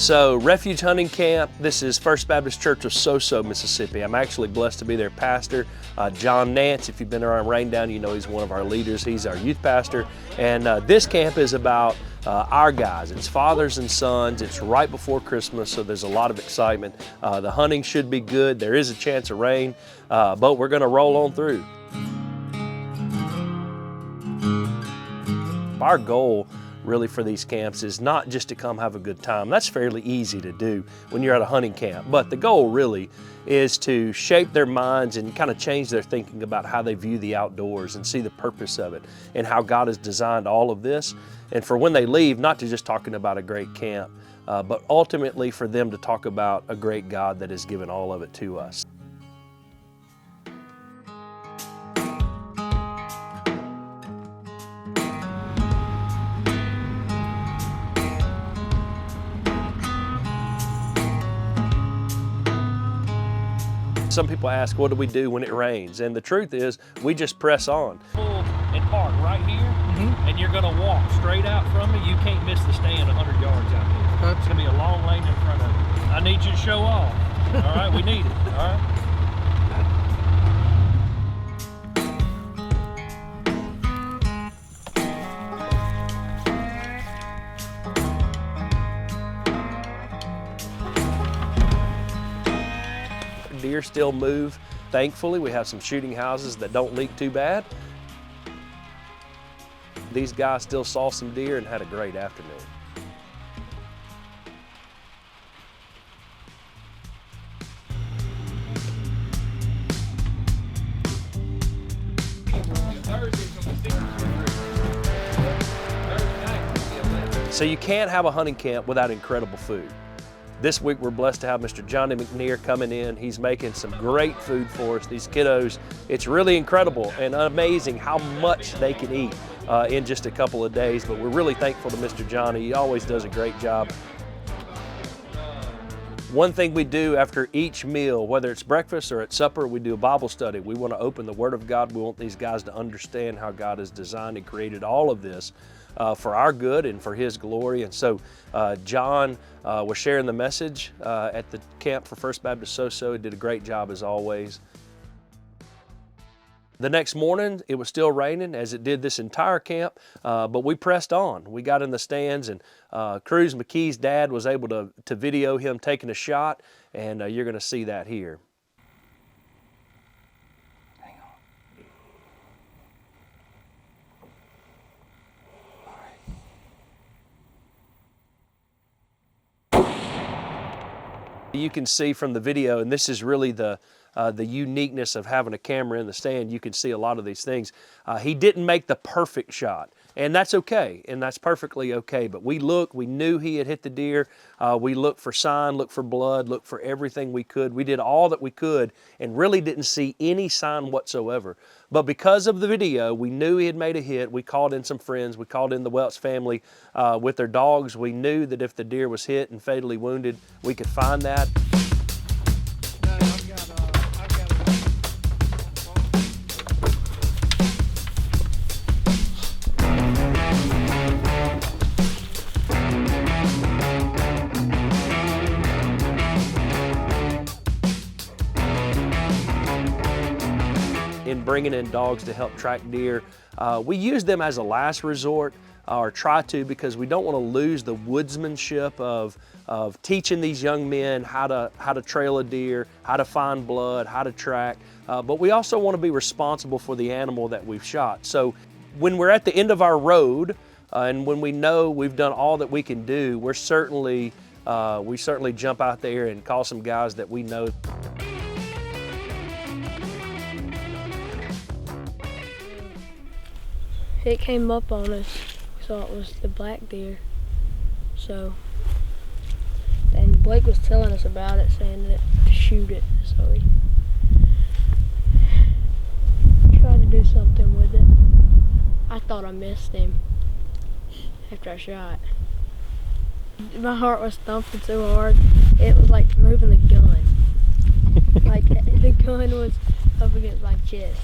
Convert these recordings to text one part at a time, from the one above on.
So Refuge Hunting Camp, this is First Baptist Church of Soso, Mississippi. I'm actually blessed to be their pastor, John Nance. If you've been around Raindown, you know he's one of our leaders. He's our youth pastor. And this camp is about our guys. It's fathers and sons. It's right before Christmas, so there's a lot of excitement. The hunting should be good. There is a chance of rain, but we're gonna roll on through. Our goal really for these camps is not just to come have a good time. That's fairly easy to do when you're at a hunting camp, but the goal really is to shape their minds and kind of change their thinking about how they view the outdoors and see the purpose of it and how God has designed all of this. And for when they leave, not to just talking about a great camp, but ultimately for them to talk about a great God that has given all of it to us. Some people ask, what do we do when it rains? And the truth is, we just press on. Pull and park right here, and you're gonna walk straight out from me. You can't miss the stand 100 yards out here. It's gonna be a long lane in front of you. I need you to show off. All right, we need it, all right? Deer still move. Thankfully, we have some shooting houses that don't leak too bad. These guys still saw some deer and had a great afternoon. So you can't have a hunting camp without incredible food. This week we're blessed to have Mr. Johnny McNear coming in. He's making some great food for us. These kiddos, it's really incredible and amazing how much they can eat in just a couple of days, but we're really thankful to Mr. Johnny. He always does a great job. One thing we do after each meal, whether it's breakfast or at supper, we do a Bible study. We want to open the Word of God. We want these guys to understand how God has designed and created all of this for our good and for His glory. And so John was sharing the message at the camp for First Baptist Soso. He did a great job as always. The next morning, it was still raining, as it did this entire camp, but we pressed on. We got in the stands, and Cruz McKee's dad was able to video him taking a shot, and you're going to see that here. You can see from the video, and this is really the uniqueness of having a camera in the stand. You can see a lot of these things. He didn't make the perfect shot, and that's okay, and that's perfectly okay. But we knew he had hit the deer. We looked for sign, looked for blood, looked for everything we could. We did all that we could and really didn't see any sign whatsoever. But because of the video, we knew he had made a hit. We called in some friends. We called in the Welch family with their dogs. We knew that if the deer was hit and fatally wounded, we could find that. In bringing in dogs to help track deer, we use them as a last resort, or try to, because we don't want to lose the woodsmanship of teaching these young men how to trail a deer, how to find blood, how to track, but we also want to be responsible for the animal that we've shot. So when we're at the end of our road, and when we know we've done all that we can do, we certainly jump out there and call some guys that we know. It came up on us, so it was the black deer. So, and Blake was telling us about it, saying that to shoot it. So we tried to do something with it. I thought I missed him after I shot. My heart was thumping so hard, it was like moving the gun. Like the gun was up against my chest.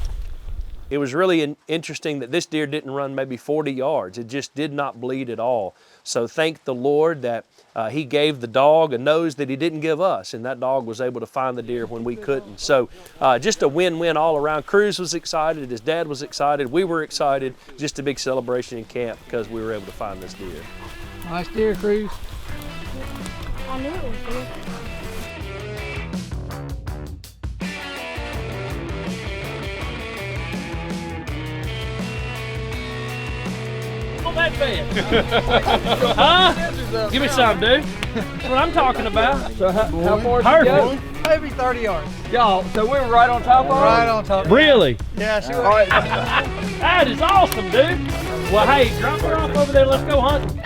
It was really interesting that this deer didn't run maybe 40 yards. It just did not bleed at all. So thank the Lord that he gave the dog a nose that he didn't give us, and that dog was able to find the deer when we couldn't. So just a win-win all around. Cruz was excited, his dad was excited, we were excited. Just a big celebration in camp because we were able to find this deer. Nice deer, Cruz. I knew it was good. That bed. Huh? Give me some, dude. That's what I'm talking about. So how far did you go? Maybe 30 yards. Y'all, so we were right on top of her? Right on top. Really? Yeah, she was. All right. That is awesome, dude. Well, hey, drop her off over there. Let's go hunting.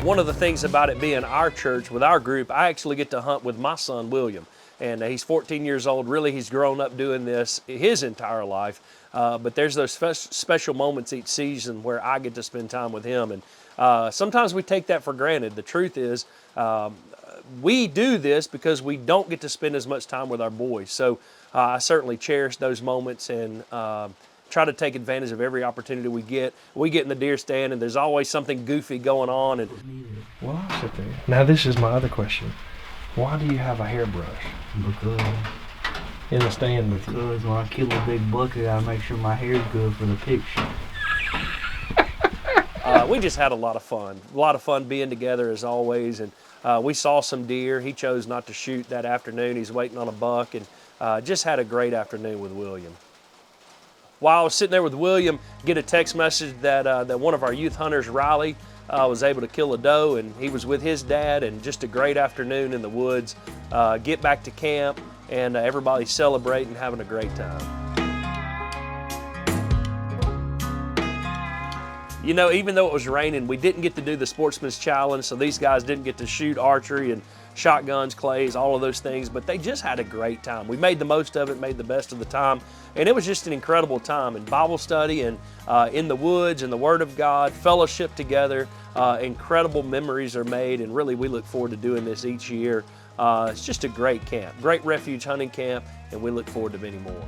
One of the things about it being our church with our group, I actually get to hunt with my son, William. And he's 14 years old. Really, he's grown up doing this his entire life. But there's those special moments each season where I get to spend time with him. And sometimes we take that for granted. The truth is, we do this because we don't get to spend as much time with our boys. So I certainly cherish those moments and try to take advantage of every opportunity we get. We get in the deer stand and there's always something goofy going on. And Well, I'll sit there. Now this is my other question. Why do you have a hairbrush Because in the stand with you? when I kill a big buck, I gotta make sure my hair's good for the picture. we just had a lot of fun. A lot of fun being together as always. And we saw some deer. He chose not to shoot that afternoon. He's waiting on a buck, and just had a great afternoon with William. While I was sitting there with William, get a text message that, that one of our youth hunters, Riley, was able to kill a doe, and he was with his dad, and just a great afternoon in the woods. Get back to camp, and everybody celebrating, having a great time. You know, even though it was raining, we didn't get to do the Sportsman's Challenge, so these guys didn't get to shoot archery and shotguns, clays, all of those things, but they just had a great time. We made the most of it, made the best of the time, and it was just an incredible time in Bible study and in the woods and the Word of God, fellowship together. Incredible memories are made, and really we look forward to doing this each year. It's just a great camp, great refuge hunting camp, and we look forward to many more.